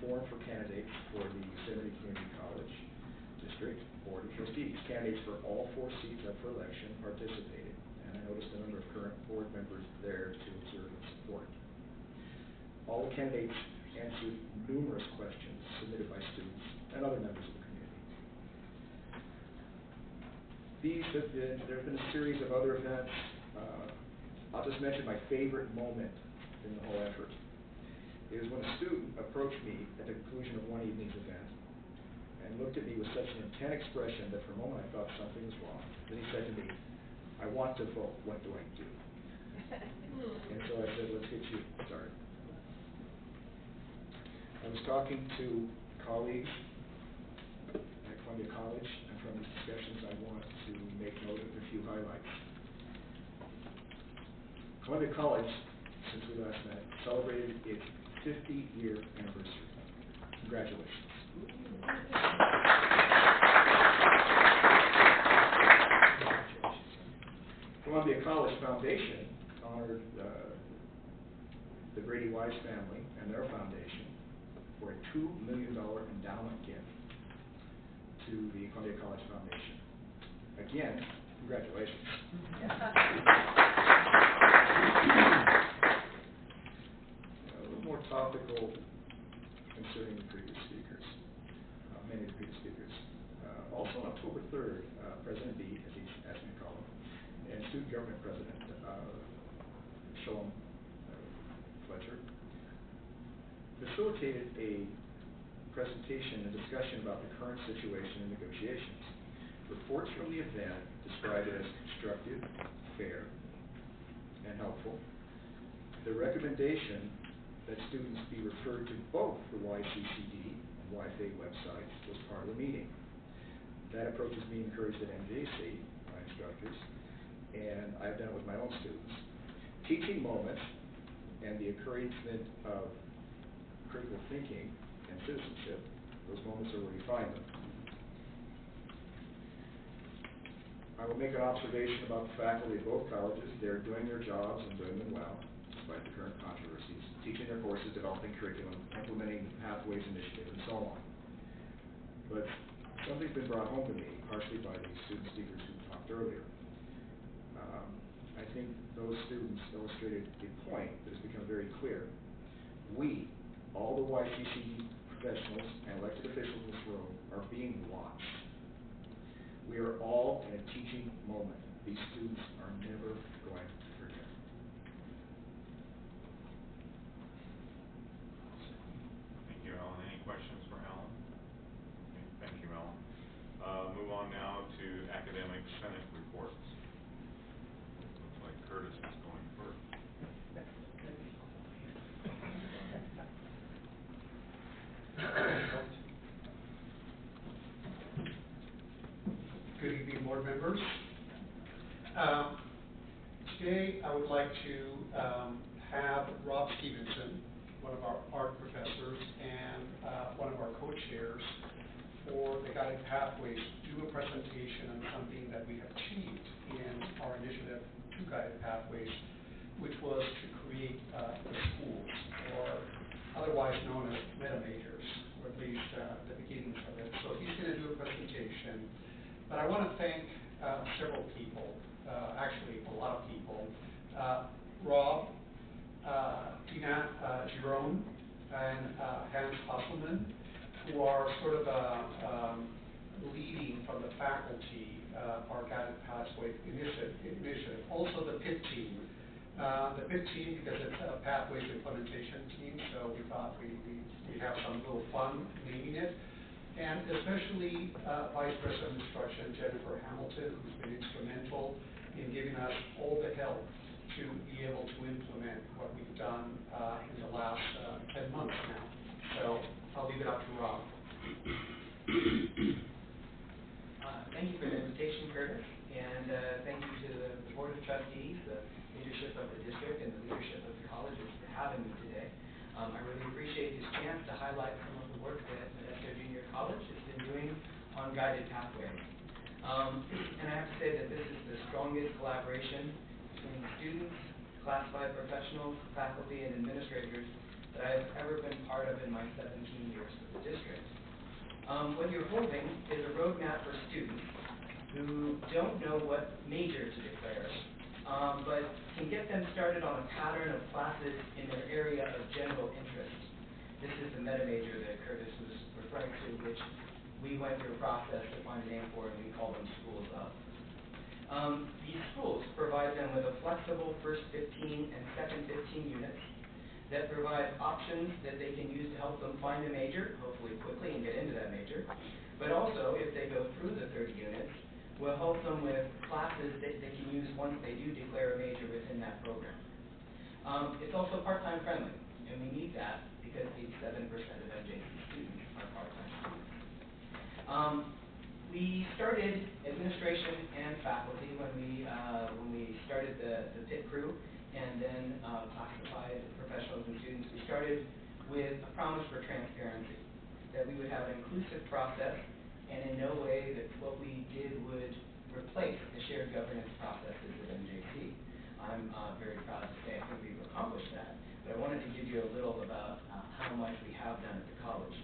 forum for candidates for the Yosemite Community College District Board of Trustees. Candidates for all 4 seats up for election participated, and I noticed a number of current board members there to observe and support. All the candidates answered numerous questions submitted by students and other members of the community. There have been a series of other events. I'll just mention my favorite moment in the whole effort is when a student approached me at the conclusion of one evening's event and looked at me with such an intent expression that for a moment I thought something was wrong. Then he said to me, "I want to vote, what do I do?" And so I said, "Let's get you started." I was talking to colleagues at Columbia College, and from these discussions I want to make note of a few highlights. Columbia College, since we last met, celebrated its 50-year anniversary. Congratulations. Columbia College Foundation honored the Brady Wise family and their foundation for a $2 million endowment gift to the Columbia College Foundation. Again, congratulations. A little more topical concerning the previous speakers, many of the previous speakers. Also on October 3rd, President B, as he's asked me to call him, and Student Government President Shalom Fletcher facilitated a presentation and discussion about the current situation and negotiations. Reports from the event described it as constructive, fair, and helpful. The recommendation that students be referred to both the YCCD and YFA websites was part of the meeting. That approach is being encouraged at MJC, my instructors, and I've done it with my own students. Teaching moments and the encouragement of critical thinking and citizenship, those moments are where you find them. I will make an observation about the faculty at both colleges. They're doing their jobs and doing them well, despite the current controversies, teaching their courses, developing curriculum, implementing the Pathways Initiative, and so on. But something's been brought home to me, partially by the student speakers who talked earlier. I think those students illustrated a point that has become very clear. We, all the YCCD professionals and elected officials in this room, are being watched. We are all in a teaching moment. These students are never going to forget. Thank you, Alan. Any questions for Alan? Okay, thank you, Alan. Move on now to academic senate reports. Looks like Curtis is going first. Good evening, board members. Today I would like to have Rob Stevenson, one of our art professors and one of our co-chairs for the Guided Pathways, do a presentation on something that we have achieved in our initiative to Guided Pathways, which was to create the schools, or otherwise known as meta majors, or at least the beginnings of it. So he's going to do a presentation. But I want to thank several people, actually a lot of people. Rob, Tina Jerome, and Hans Hasselman, who are sort of leading from the faculty our Guided Pathway initiative. Also the PIT team. The PIT team, because it's a Pathways implementation team, so we thought we have some little fun naming it. And especially Vice President of Instruction, Jennifer Hamilton, who's been instrumental in giving us all the help to be able to implement what we've done in the last 10 months now. So I'll leave it up to Rob. Thank you for the invitation, Curtis, and thank you to the Board of Trustees, the leadership of the district, and the leadership of the colleges for having me today. I really appreciate this chance to highlight some of the work that SO Junior College has been doing on Guided Pathways. And I have to say that this is the strongest collaboration between students, classified professionals, faculty, and administrators that I've ever been part of in my 17 years with the district. What you're holding is a roadmap for students who don't know what major to declare, but can get them started on a pattern of classes in their area of general interest. This is the meta major that Curtis was referring to, which we went through a process to find a name for, and we call them schools up. These schools provide them with a flexible first 15 and second 15 units that provide options that they can use to help them find a major, hopefully quickly, and get into that major. But also, if they go through the 30 units, will help them with classes that they can use once they do declare a major within that program. It's also part-time friendly, and we need that because 87% of MJC students are part-time students. We started administration and faculty when we started the PIT crew, and then classified professionals and students. We started with a promise for transparency, that we would have an inclusive process, and in no way that what we did would replace the shared governance processes at MJC. I'm very proud to say I think we've accomplished that, but I wanted to give you a little about how much we have done at the college.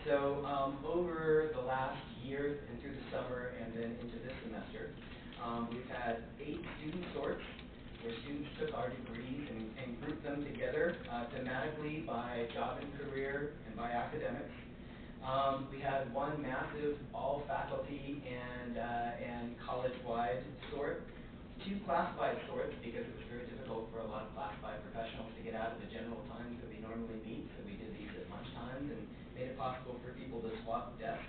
So over the last year and through the summer and then into this semester, we've had 8 student sorts where students took our degrees and grouped them together thematically by job and career and by academics. We had one massive all-faculty and college-wide sort, 2 classified sorts because it was very difficult for a lot of classified professionals to get out of the general times that we normally meet, so we did these at lunch times and made it possible for people to swap desks.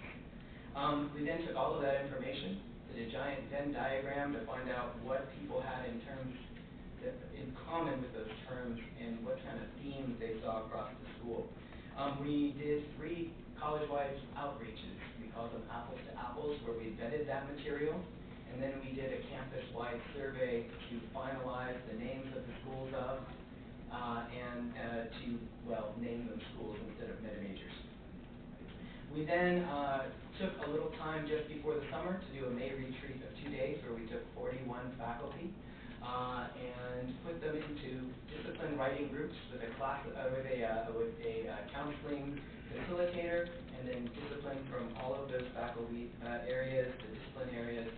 We then took all of that information, did a giant Venn diagram to find out what people had in common with those terms and what kind of themes they saw across the school. We did 3 college-wide outreaches. We called them apples to apples, where we vetted that material, and then we did a campus-wide survey to finalize the names of the schools of, and to, well, name them schools instead of meta majors. We then took a little time just before the summer to do a May retreat of 2 days, where we took 41 faculty and put them into discipline writing groups with a counseling facilitator, and then discipline from all of those faculty areas, the discipline areas,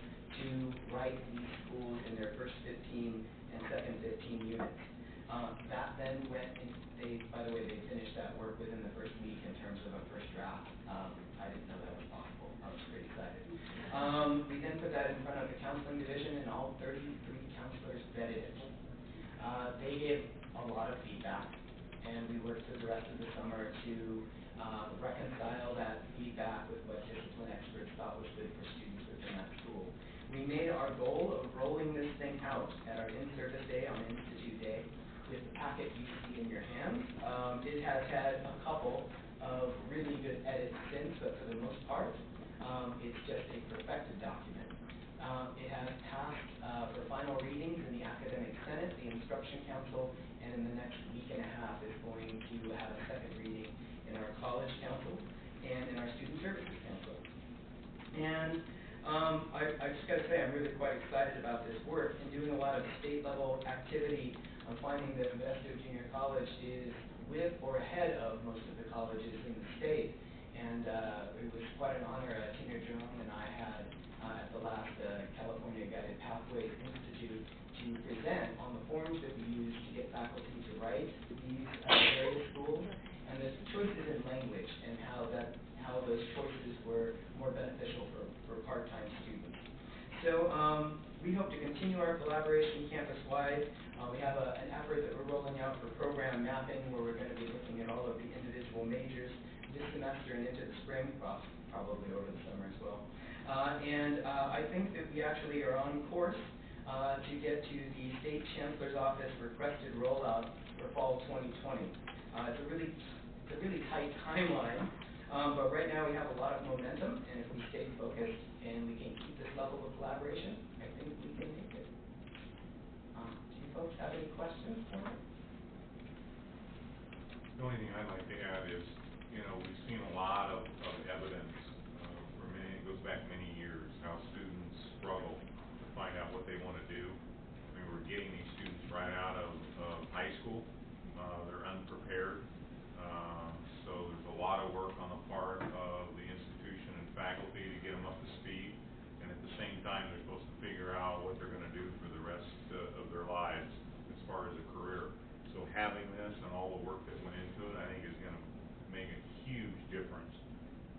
to write these schools in their first 15 and second 15 units. That then went, by the way, they finished that work within the first week in terms of a first draft. I didn't know that was possible. I was pretty excited. We then put that in front of the counseling division, and all 33 counselors vetted it. They gave a lot of feedback, and we worked through the rest of the summer to reconcile that feedback with what discipline experts thought was good for students within that school. We made our goal of rolling this thing out at our in-service day on Institute Day with the packet you see in your hands. It has had a couple of really good edits since, but for the most part, it's just a perfected document. It has passed for final readings in the Academic Senate, the Instruction Council, and in the next week and a half is going to have a second reading in our College Council and in our Student Services Council. And I just got to say, I'm really quite excited about this work and doing a lot of state-level activity. I'm finding that Modesto Junior College is with or ahead of most of the colleges in the state. And it was quite an honor. Tina Jerome and I had at the last California Guided Pathways Institute to present on the forms that we use to get faculty to write these various schools, and the choices in language and how those choices were more beneficial for part-time students. So we hope to continue our collaboration campus-wide. We have an effort that we're rolling out for program mapping, where we're going to be looking at all of the individual majors this semester and into the spring, probably over the summer as well. I think that we actually are on course to get to the State Chancellor's Office requested rollout for fall 2020. It's a really tight timeline, but right now we have a lot of momentum, and if we stay focused and we can keep this level of collaboration, I think we can make it. Do you folks have any questions for me? The only thing I'd like to add is, we've seen a lot of evidence it goes back many years, how students struggle to find out what they want to do. I mean, we're getting these students right out of high school. They're unprepared. So there's a lot of work on the part of the institution and faculty to get them up to speed. And at the same time, they're supposed to figure out what they're going to do for the rest of their lives as far as a career. So having this and all the work that went into it, I think is going to make a huge difference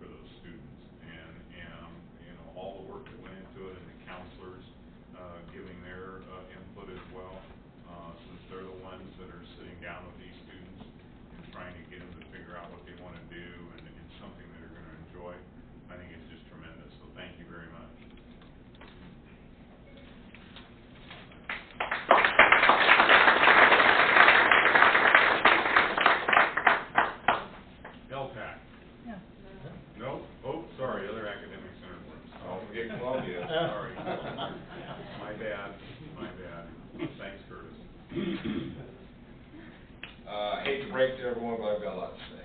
for those students. And you know, all the work that went into it, and the counselors giving their input as well, since they're the ones that are sitting down with these students and trying to get them to figure out what they want to do and something that they're going to enjoy. I think it's just tremendous. So thank you very much. LTAC. Yeah. No? Oh, sorry, other academic center groups. Don't forget Columbia. Sorry. My bad. Thanks, Curtis. Hate to break to everyone, but I've got a lot to say.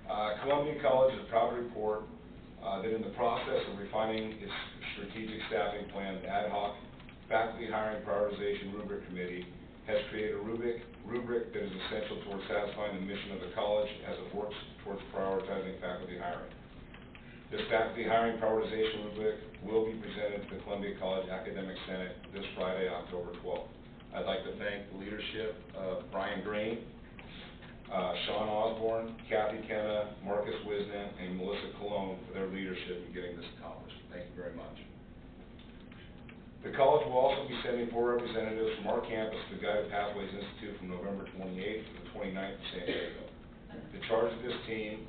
All right. Columbia College is proud to report that in the process of refining its strategic staffing plan, the ad hoc faculty hiring prioritization rubric committee has created a rubric that is essential towards satisfying the mission of the college as it works towards prioritizing faculty hiring. This faculty hiring prioritization rubric will be presented to the Columbia College Academic Senate this Friday, October 12th. I'd like to thank the leadership of Brian Green, Sean Osborne, Kathy Kenna, Marcus Wisnan, and Melissa Colon for their leadership in getting this accomplished. Thank you very much. The college will also be sending 4 representatives from our campus to the Guided Pathways Institute from November 28th to the 29th in San Diego. The charge of this team